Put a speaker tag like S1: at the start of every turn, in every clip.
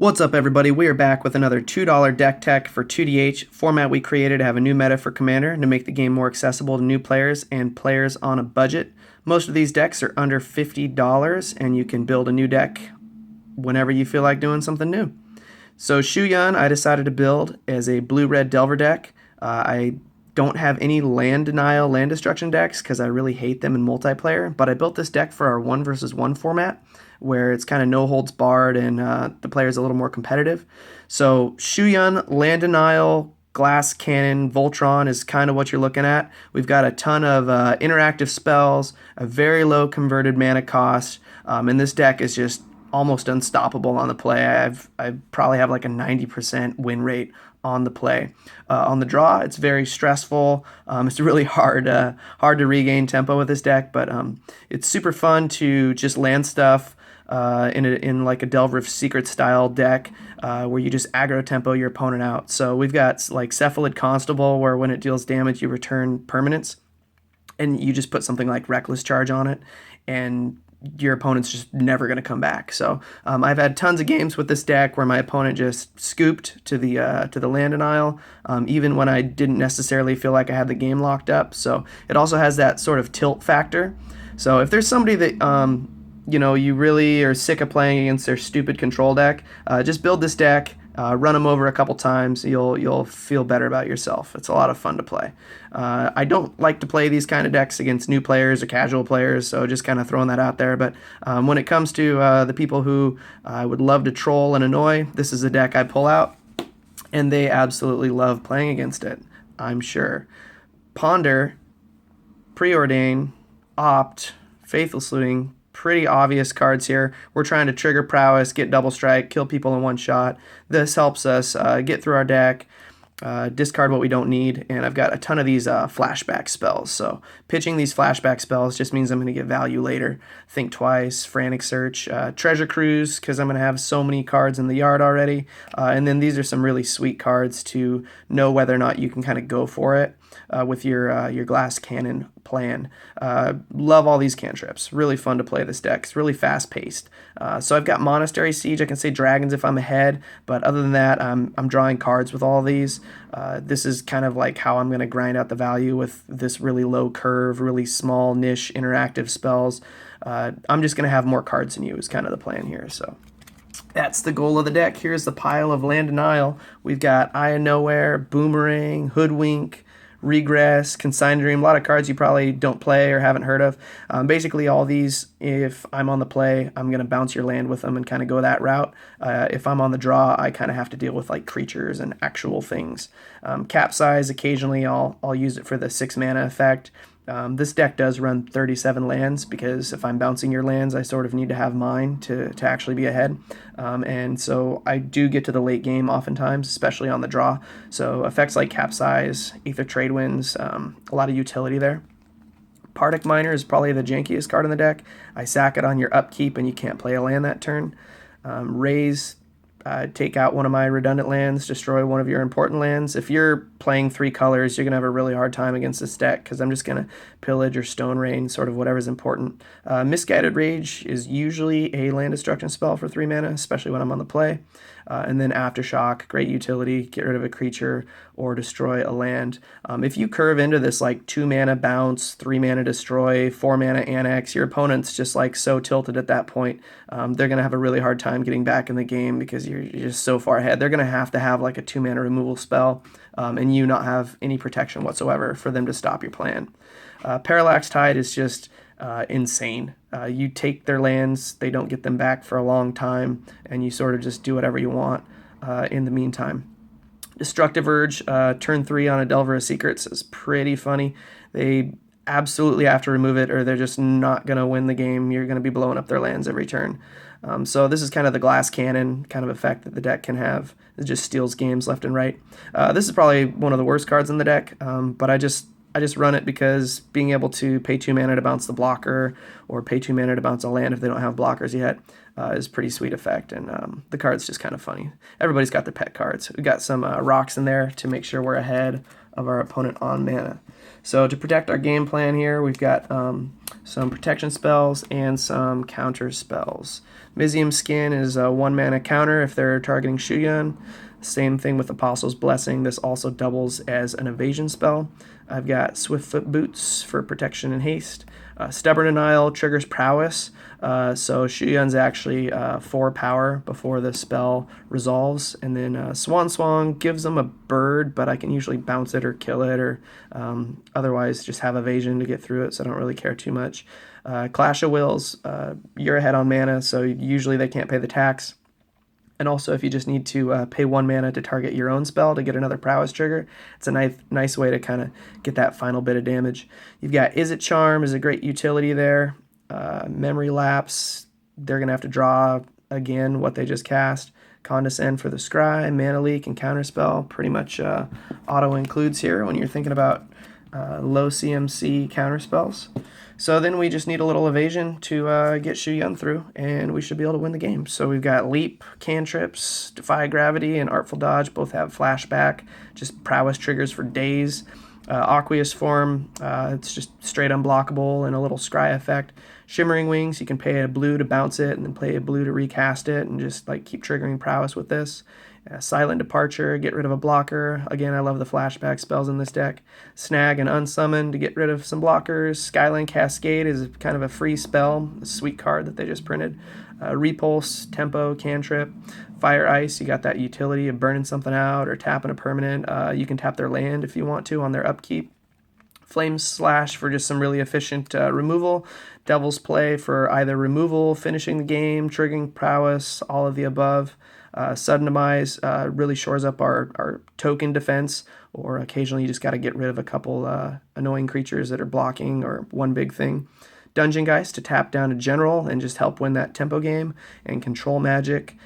S1: What's up, everybody? We are back with another $2 deck tech for 2DH, format we created to have a new meta for Commander to make the game more accessible to new players and players on a budget. Most of these decks are under $50, and you can build a new deck whenever you feel like doing something new. So Shu Yan, I decided to build as a blue-red Delver deck. I don't have any land denial, land destruction decks because I really hate them in multiplayer, but I built this deck for our 1 versus 1 format where it's kind of no holds barred and the player's a little more competitive. So Shu Yan, land denial, glass cannon, Voltron is kind of what you're looking at. We've got a ton of interactive spells, a very low converted mana cost, and this deck is just almost unstoppable on the play. I probably have like a 90% win rate on the play. On the draw, it's very stressful. It's really hard to regain tempo with this deck, but it's super fun to just land stuff in like a Delver Secret style deck where you just aggro tempo your opponent out. So we've got like Cephalid Constable, where when it deals damage, you return permanents, and you just put something like Reckless Charge on it, and your opponent's just never going to come back. So I've had tons of games with this deck where my opponent just scooped to the land denial, even when I didn't necessarily feel like I had the game locked up. So it also has that sort of tilt factor. So if there's somebody that you really are sick of playing against their stupid control deck, just build this deck. Run them over a couple times. You'll feel better about yourself. It's a lot of fun to play. I don't like to play these kind of decks against new players or casual players, so just kind of throwing that out there. But when it comes to the people who I would love to troll and annoy, this is a deck I pull out, and they absolutely love playing against it, I'm sure. Ponder, Preordain, Opt, Faithful Saluting, pretty obvious cards here. We're trying to trigger prowess, get double strike, kill people in one shot. This helps us get through our deck, discard what we don't need, and I've got a ton of these flashback spells. So pitching these flashback spells just means I'm going to get value later. Think Twice, Frantic Search, Treasure Cruise, because I'm going to have so many cards in the yard already. And then these are some really sweet cards to know whether or not you can kind of go for it with your glass cannon plan. Love all these cantrips. Really fun to play this deck. It's really fast paced. So I've got Monastery Siege. I can say dragons if I'm ahead, but other than that, I'm drawing cards with all of these. This is kind of like how I'm going to grind out the value with this really low curve, really small niche interactive spells. I'm just going to have more cards than you is kind of the plan here. So that's the goal of the deck. Here's the pile of land denial. We've got Eye of Nowhere, Boomerang, Hoodwink, Regress, Consigned Dream, a lot of cards you probably don't play or haven't heard of. Basically, all these, if I'm on the play, I'm going to bounce your land with them and kind of go that route. If I'm on the draw, I kind of have to deal with like creatures and actual things. Capsize, occasionally I'll use it for the 6 mana effect. This deck does run 37 lands because if I'm bouncing your lands, I sort of need to have mine to actually be ahead. And so I do get to the late game oftentimes, especially on the draw. So effects like Capsize, Aether Trade Winds, a lot of utility there. Partick Miner is probably the jankiest card in the deck. I sack it on your upkeep and you can't play a land that turn. Raise, take out one of my redundant lands, destroy one of your important lands. If you're playing 3 colors, you're going to have a really hard time against this deck because I'm just going to pillage or stone rain, sort of whatever's important. Misguided Rage is usually a land destruction spell for 3 mana, especially when I'm on the play. And then Aftershock, great utility, get rid of a creature or destroy a land. If you curve into this like 2 mana bounce, 3 mana destroy, 4 mana annex, your opponent's just like so tilted at that point. They're going to have a really hard time getting back in the game because you're just so far ahead. They're going to have like a 2 mana removal spell and you not have any protection whatsoever for them to stop your plan. Parallax Tide is just insane. You take their lands, they don't get them back for a long time, and you sort of just do whatever you want in the meantime. Destructive Urge, turn 3 on a Delver of Secrets is pretty funny. They absolutely have to remove it or they're just not going to win the game. You're going to be blowing up their lands every turn. So this is kind of the glass cannon kind of effect that the deck can have. It just steals games left and right. This is probably one of the worst cards in the deck, but I just I just run it because being able to pay 2 mana to bounce the blocker or pay 2 mana to bounce a land if they don't have blockers yet is a pretty sweet effect, and the card's just kind of funny. Everybody's got their pet cards. We got some rocks in there to make sure we're ahead of our opponent on mana. So to protect our game plan here, we've got some protection spells and some counter spells. Mizium Skin is a 1 mana counter if they're targeting Shuyan. Same thing with Apostle's Blessing. This also doubles as an evasion spell. I've got Swiftfoot Boots for protection and haste. Stubborn Denial triggers prowess, so Shuyan's actually 4 power before the spell resolves. And then Swan Song gives them a bird, but I can usually bounce it or kill it, or otherwise just have evasion to get through it, so I don't really care too much. Clash of Wills, you're ahead on mana, so usually they can't pay the tax. And also, if you just need to pay 1 mana to target your own spell to get another prowess trigger, it's a nice way to kind of get that final bit of damage. You've got Izzet Charm is a great utility there. Memory Lapse, they're going to have to draw again what they just cast. Condescend for the Scry, Mana Leak, and Counterspell pretty much auto includes here when you're thinking about low CMC counterspells. So then we just need a little evasion to get Shuyan through, and we should be able to win the game. So we've got Leap, Cantrips, Defy Gravity, and Artful Dodge. Both have Flashback, just prowess triggers for days. Aqueous Form, it's just straight unblockable and a little scry effect. Shimmering Wings, you can pay a blue to bounce it and then play a blue to recast it and just like keep triggering prowess with this. Silent Departure, get rid of a blocker. Again, I love the flashback spells in this deck. Snag and Unsummon to get rid of some blockers. Skyline Cascade is kind of a free spell, a sweet card that they just printed. Repulse, Tempo, Cantrip. Fire Ice, you got that utility of burning something out or tapping a permanent. You can tap their land if you want to on their upkeep. Flame Slash for just some really efficient removal. Devil's Play for either removal, finishing the game, triggering prowess, all of the above. Sudden Demise really shores up our token defense, or occasionally you just got to get rid of a couple annoying creatures that are blocking or one big thing. Dungeon Geist to tap down a general and just help win that tempo game, and Control Magic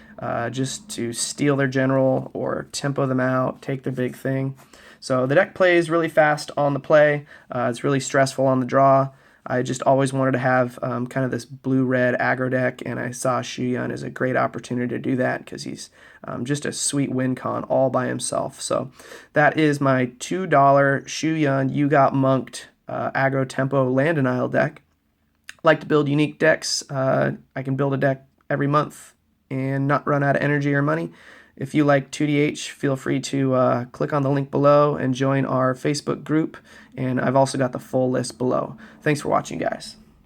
S1: just to steal their general or tempo them out, take their big thing. So the deck plays really fast on the play. It's really stressful on the draw. I just always wanted to have kind of this blue-red aggro deck, and I saw Shuyan as a great opportunity to do that because he's just a sweet win con all by himself. So that is my $2 Shuyan You Got Monked aggro tempo land denial deck. Like to build unique decks. I can build a deck every month and not run out of energy or money. If you like 2DH, feel free to click on the link below and join our Facebook group, and I've also got the full list below. Thanks for watching, guys.